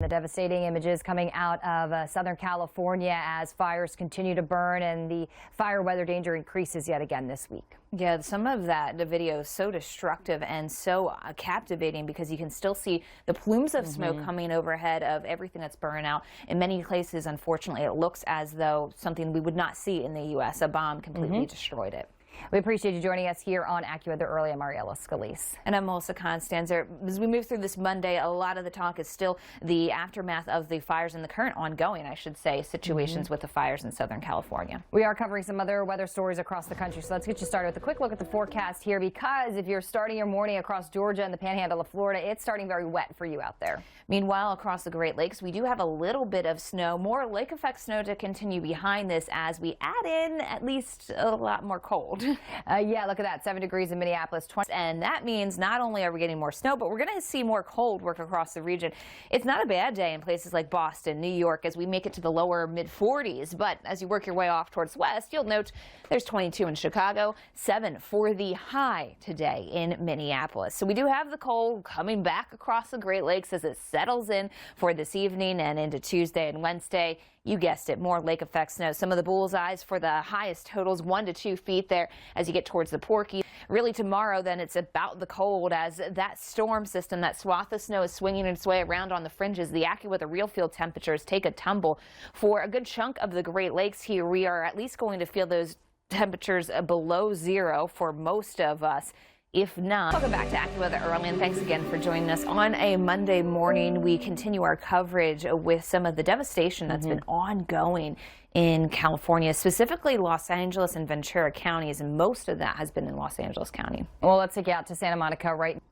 The devastating images coming out of Southern California as fires continue to burn and the fire weather danger increases yet again this week. Yeah, some of the video is so destructive and so captivating because you can still see the plumes of smoke coming overhead of everything that's burning out. In many places, unfortunately, it looks as though something we would not see in the U.S. A bomb completely destroyed it. We appreciate you joining us here on AccuWeather Early. I'm Ariella Scalese. And I'm also Constanzer. As we move through this Monday, a lot of the talk is still the aftermath of the fires and the current ongoing, I should say, situations with the fires in Southern California. We are covering some other weather stories across the country, so let's get you started with a quick look at the forecast here, because if you're starting your morning across Georgia and the panhandle of Florida, it's starting very wet for you out there. Meanwhile, across the Great Lakes, we do have a little bit of snow, more lake effect snow to continue behind this as we add in at least a lot more cold. Yeah, look at that, 7 degrees in Minneapolis, 20. And that means not only are we getting more snow, but we're going to see more cold work across the region. It's not a bad day in places like Boston, New York, as we make it to the lower mid-40s. But as you work your way off towards west, you'll note there's 22 in Chicago, 7 for the high today in Minneapolis. So we do have the cold coming back across the Great Lakes as it settles in for this evening and into Tuesday and Wednesday. You guessed it, more lake effect snow. Some of the bullseyes for the highest totals, 1 to 2 feet there as you get towards the Porky. Really tomorrow then it's about the cold as that storm system, that swath of snow is swinging its way around on the fringes. The AccuWeather real field temperatures take a tumble for a good chunk of the Great Lakes here. We are at least going to feel those temperatures below zero for most of us. If not, welcome back to AccuWeather Early, and thanks again for joining us on a Monday morning. We continue our coverage with some of the devastation that's been ongoing in California, specifically Los Angeles and Ventura counties, and most of that has been in Los Angeles County. Well, let's take you out to Santa Monica right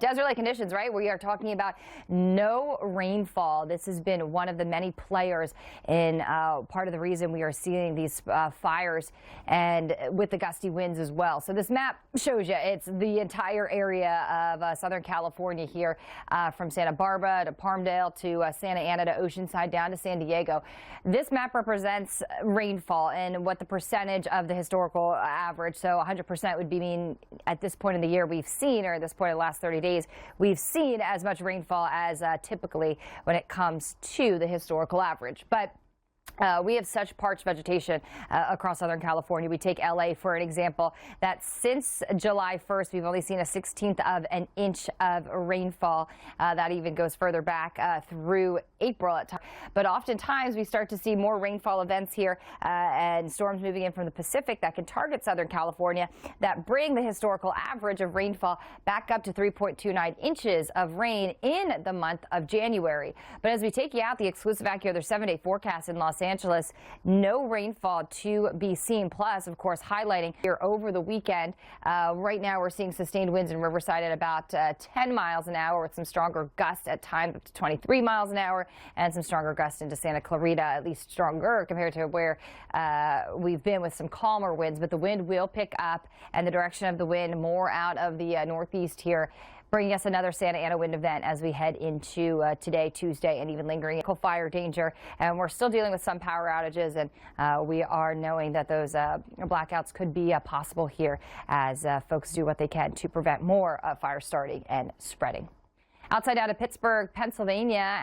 desert-like conditions, right? We are talking about no rainfall. This has been one of the many players in part of the reason we are seeing these fires, and with the gusty winds as well. So this map shows you it's the entire area of Southern California here, from Santa Barbara to Palmdale to Santa Ana to Oceanside down to San Diego. This map represents rainfall and what the percentage of the historical average. So 100% would be mean at this point in the year we've seen, or at this point in the last 30 days, we've seen as much rainfall as typically when it comes to the historical average. But we have such parched vegetation across Southern California. We take LA for an example, that since July 1st, we've only seen a 1/16 of an inch of rainfall. That even goes further back through April at times. But oftentimes we start to see more rainfall events here and storms moving in from the Pacific that can target Southern California that bring the historical average of rainfall back up to 3.29 inches of rain in the month of January. But as we take you out, the exclusive AccuWeather 7-day forecast in Los Angeles, no rainfall to be seen. Plus, of course, highlighting here over the weekend. Right now, we're seeing sustained winds in Riverside at about 10 miles an hour with some stronger gusts at times up to 23 miles an hour, and some stronger gusts into Santa Clarita, at least stronger compared to where we've been with some calmer winds. But the wind will pick up, and the direction of the wind more out of the northeast here, bringing us another Santa Ana wind event as we head into today, Tuesday, and even lingering fire danger. And we're still dealing with some power outages, and we are knowing that those blackouts could be possible here as folks do what they can to prevent more fire starting and spreading. Outside out of Pittsburgh, Pennsylvania.